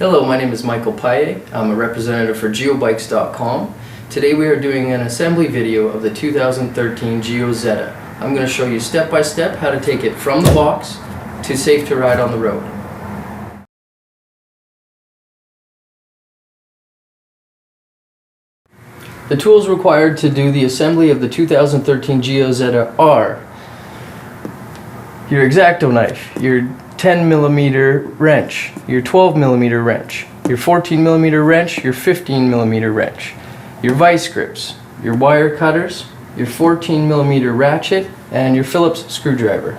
Hello, my name is Michael Paye. I'm a representative for GeoBikes.com. Today we are doing an assembly video of the 2013 GIO Zeta. I'm going to show you step by step how to take it from the box to safe to ride on the road. The tools required to do the assembly of the 2013 GIO Zeta are your X-Acto knife, your 10mm wrench, your 12mm wrench, your 14mm wrench, your 15mm wrench, your vice grips, your wire cutters, your 14mm ratchet, and your Phillips screwdriver.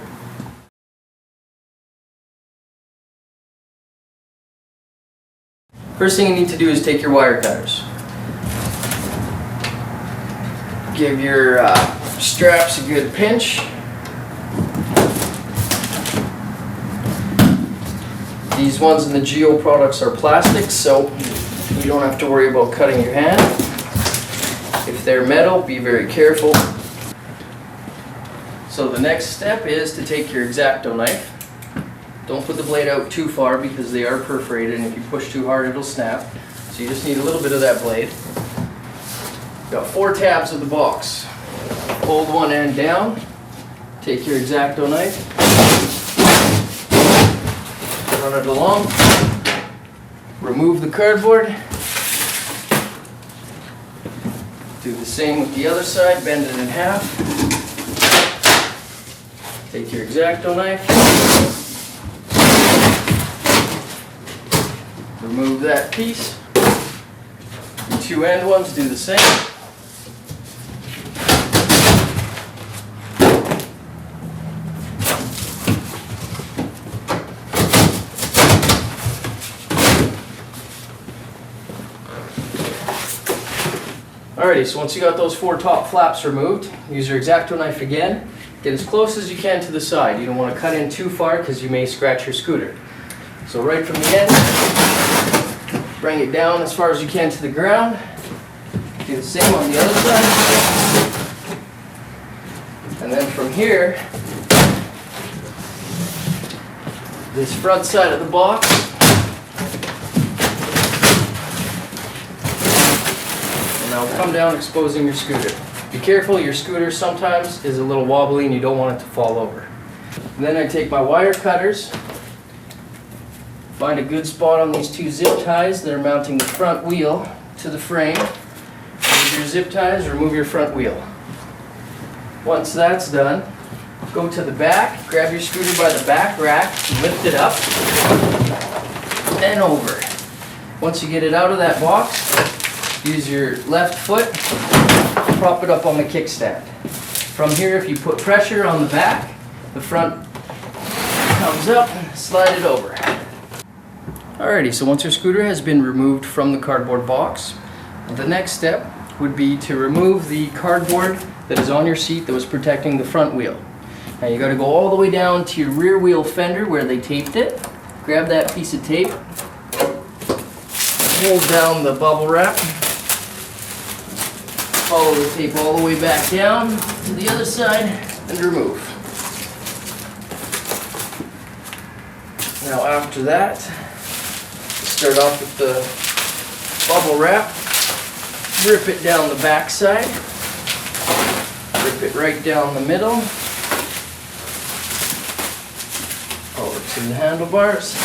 First thing you need to do is take your wire cutters. Give your straps a good pinch. These ones in the GIO products are plastic, so you don't have to worry about cutting your hand. If they're metal, be very careful. So the next step is to take your X-Acto knife. Don't put the blade out too far because they are perforated, and if you push too hard it'll snap. So you just need a little bit of that blade. Got 4 tabs of the box. Hold one end down, take your X-Acto knife, run it along, remove the cardboard, do the same with the other side, bend it in half, take your X-Acto knife, remove that piece, the 2 end ones do the same. Alrighty, so once you got those 4 top flaps removed, use your X-Acto knife again. Get as close as you can to the side. You don't want to cut in too far because you may scratch your scooter. So right from the end, bring it down as far as you can to the ground. Do the same on the other side. And then from here, this front side of the box, now come down, exposing your scooter. Be careful, your scooter sometimes is a little wobbly and you don't want it to fall over. And then I take my wire cutters, find a good spot on these 2 zip ties that are mounting the front wheel to the frame. Use your zip ties, remove your front wheel. Once that's done, go to the back, grab your scooter by the back rack, lift it up, and over. Once you get it out of that box, use your left foot, prop it up on the kickstand. From here, if you put pressure on the back, the front comes up, slide it over. Alrighty, so once your scooter has been removed from the cardboard box, the next step would be to remove the cardboard that is on your seat that was protecting the front wheel. Now you got to go all the way down to your rear wheel fender where they taped it. Grab that piece of tape, hold down the bubble wrap, follow the tape all the way back down to the other side and remove. Now after that, start off with the bubble wrap, rip it down the back side, rip it right down the middle, over to the handlebars.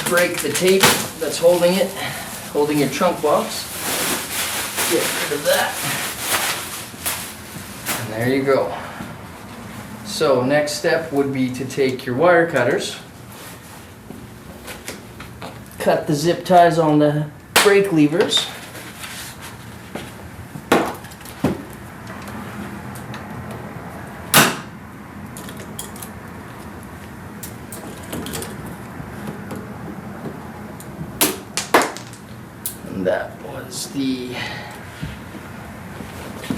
Break the tape that's holding it, holding your trunk box. Get rid of that. And there you go. So next step would be to take your wire cutters, cut the zip ties on the brake levers. That was the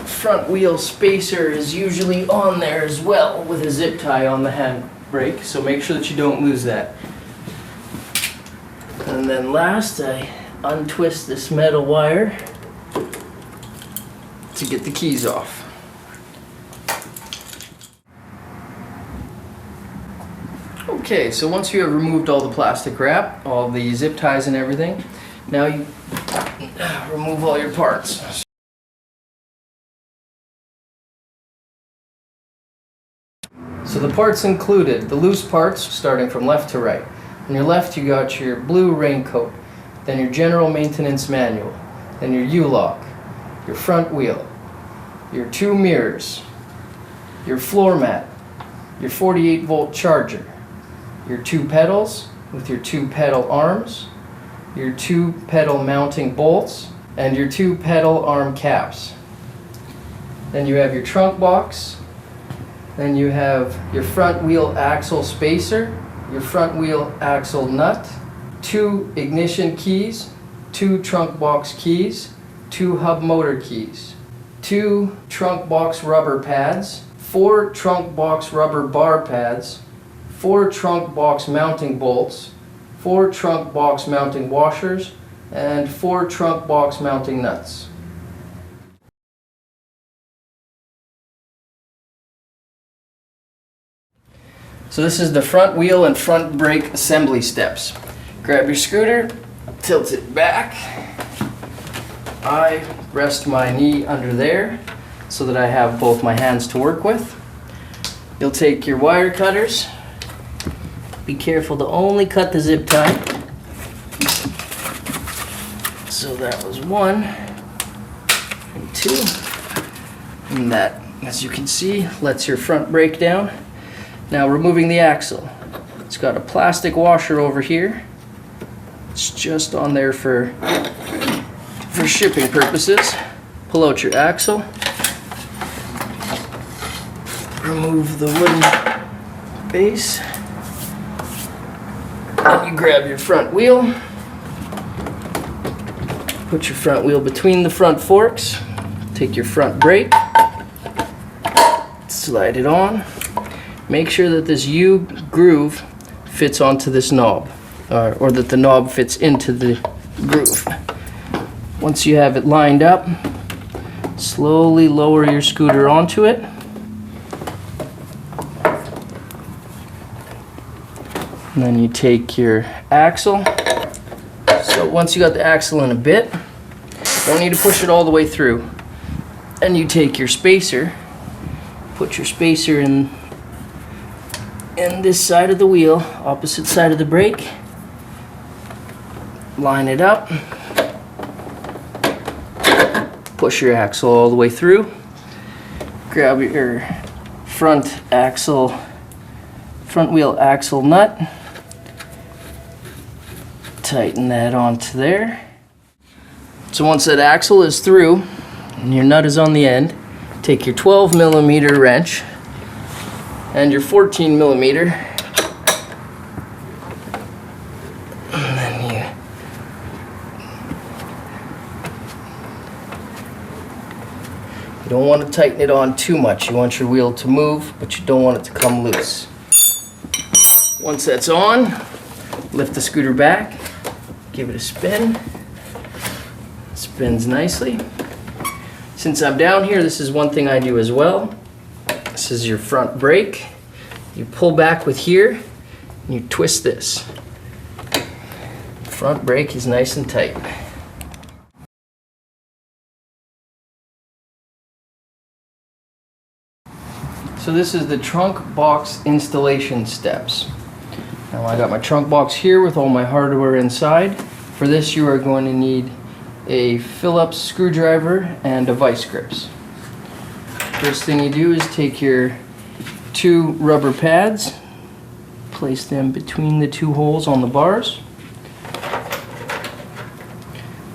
front wheel spacer is usually on there as well with a zip tie on the handbrake, so make sure that you don't lose that. And then last I untwist this metal wire to get the keys off. Okay, so once you have removed all the plastic wrap, all the zip ties and everything, now you remove all your parts. So the parts included, the loose parts starting from left to right. On your left you got your blue raincoat, then your general maintenance manual, then your U-lock, your front wheel, your 2 mirrors, your floor mat, your 48-volt charger, your 2 pedals with your 2 pedal arms, your 2 pedal mounting bolts, and your 2 pedal arm caps. Then you have your trunk box, then you have your front wheel axle spacer, your front wheel axle nut, 2 ignition keys, 2 trunk box keys, 2 hub motor keys, 2 trunk box rubber pads, 4 trunk box rubber bar pads, 4 trunk box mounting bolts, 4 trunk box mounting washers, and 4 trunk box mounting nuts. So this is the front wheel and front brake assembly steps. Grab your scooter, tilt it back. I rest my knee under there so that I have both my hands to work with. You'll take your wire cutters. Be careful to only cut the zip tie. So that was 1 and 2. And that, as you can see, lets your front brake down. Now removing the axle. It's got a plastic washer over here. It's just on there for shipping purposes. Pull out your axle. Remove the wooden base. And you grab your front wheel. Put your front wheel between the front forks. Take your front brake. Slide it on. Make sure that this U groove fits onto this knob, or that the knob fits into the groove. Once you have it lined up, slowly lower your scooter onto it. And then you take your axle. So once you got the axle in a bit, don't need to push it all the way through. And you take your spacer, put your spacer in this side of the wheel, opposite side of the brake. Line it up. Push your axle all the way through. Grab your front wheel axle nut. Tighten that onto there. So once that axle is through and your nut is on the end, take your 12mm wrench and your 14mm, and then you don't want to tighten it on too much. You want your wheel to move, but you don't want it to come loose. Once that's on, lift the scooter back, give it a spin. Spins nicely. Since I'm down here, this is one thing I do as well. This is your front brake. You pull back with here, and you twist this. Front brake is nice and tight. So this is the trunk box installation steps. Now I got my trunk box here with all my hardware inside. For this you are going to need a Phillips screwdriver and a vice grips. First thing you do is take your 2 rubber pads, place them between the 2 holes on the bars,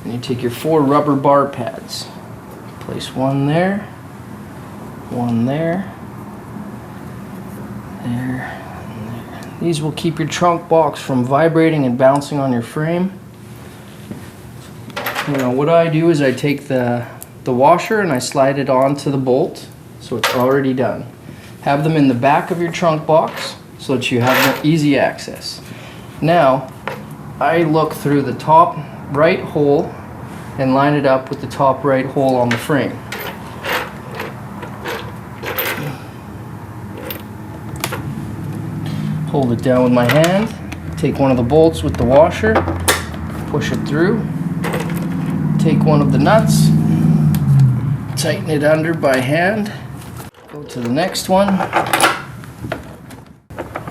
and you take your 4 rubber bar pads, place one there, one there, there, and there. These will keep your trunk box from vibrating and bouncing on your frame. Now what I do is I take the washer and I slide it onto the bolt, so it's already done. Have them in the back of your trunk box so that you have easy access. Now I look through the top right hole and line it up with the top right hole on the frame. Hold it down with my hand, take one of the bolts with the washer, push it through, take one of the nuts, tighten it under by hand, go to the next one.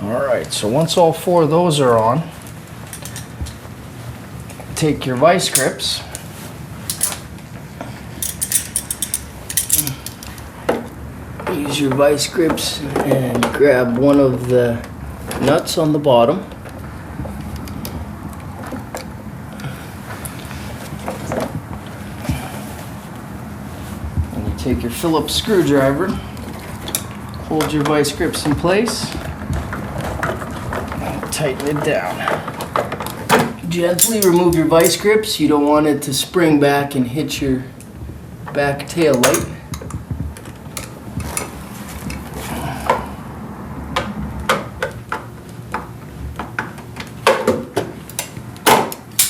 Alright, so once all 4 of those are on, take your vice grips, use your vice grips and grab one of the nuts on the bottom. And you take your Phillips screwdriver, hold your vice grips in place, and tighten it down. Gently remove your vice grips. You don't want it to spring back and hit your back tail light.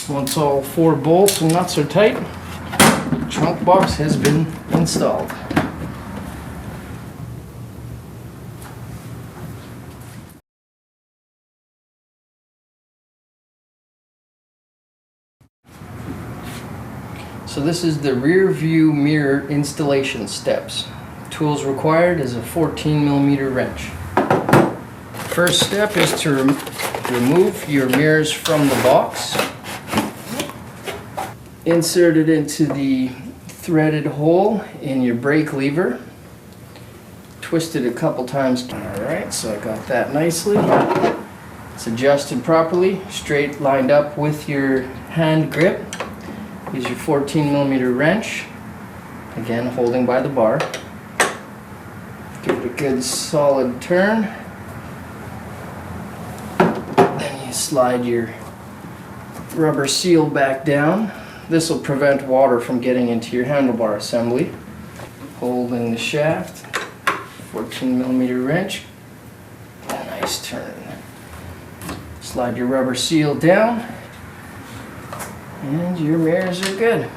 Once all 4 bolts and nuts are tight, the trunk box has been installed. So this is the rear view mirror installation steps. Tools required is a 14mm wrench. First step is to remove your mirrors from the box. Insert it into the threaded hole in your brake lever. Twist it a couple times. Alright, so I got that nicely. It's adjusted properly, straight lined up with your hand grip. Use your 14mm wrench, again holding by the bar. Give it a good solid turn. Then you slide your rubber seal back down. This will prevent water from getting into your handlebar assembly. Holding the shaft, 14mm wrench, a nice turn. Slide your rubber seal down, and your mirrors are good.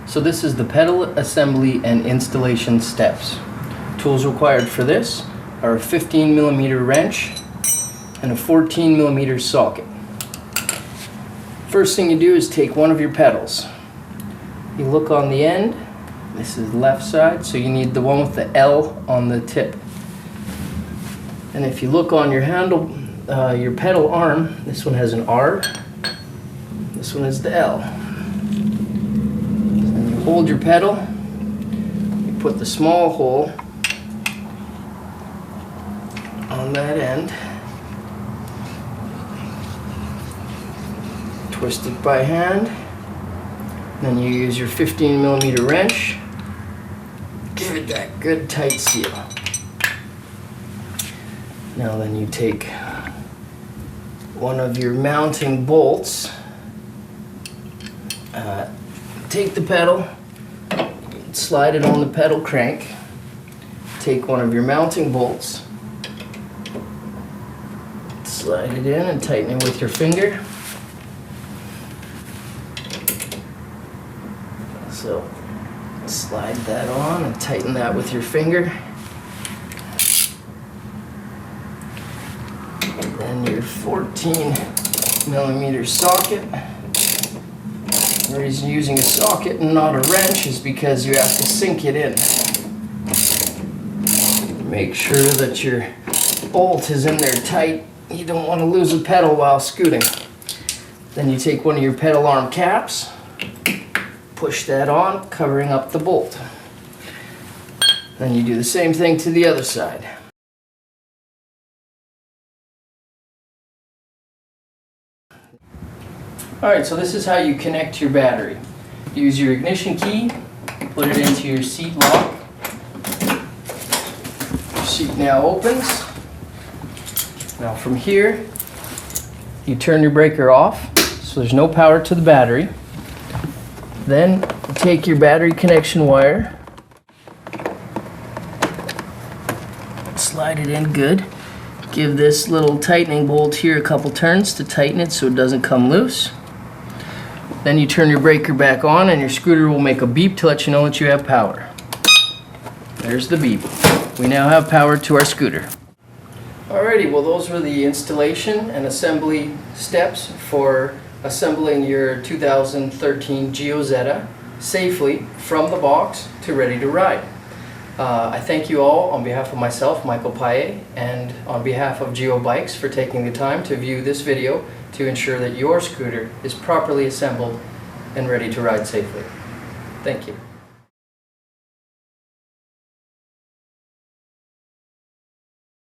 So this is the pedal assembly and installation steps. Tools required for this are a 15mm wrench and a 14mm socket. First thing you do is take one of your pedals. You look on the end. This is left side, so you need the one with the L on the tip. And if you look on your handle, your pedal arm, this one has an R, this one is the L. And you hold your pedal, you put the small hole on that end, twist it by hand, then you use your 15mm wrench, give it that good tight seal. Now then you take one of your mounting bolts, take the pedal, slide it on the pedal crank, take one of your mounting bolts, slide it in and tighten it with your finger. So slide that on and tighten that with your finger. And then your 14mm socket. The reason you're using a socket and not a wrench is because you have to sink it in. Make sure that your bolt is in there tight. You don't want to lose a pedal while scooting. Then you take one of your pedal arm caps, push that on, covering up the bolt. Then you do the same thing to the other side. Alright, so this is how you connect your battery. Use your ignition key, put it into your seat lock. Your seat now opens. Now from here, you turn your breaker off, so there's no power to the battery. Then take your battery connection wire, slide it in good. Give this little tightening bolt here a couple turns to tighten it so it doesn't come loose. Then you turn your breaker back on and your scooter will make a beep to let you know that you have power. There's the beep. We now have power to our scooter. Alrighty, well those were the installation and assembly steps for assembling your 2013 GIO Zeta safely from the box to ready to ride. I thank you all on behalf of myself, Michael Paye, and on behalf of GIO Bikes for taking the time to view this video to ensure that your scooter is properly assembled and ready to ride safely. Thank you.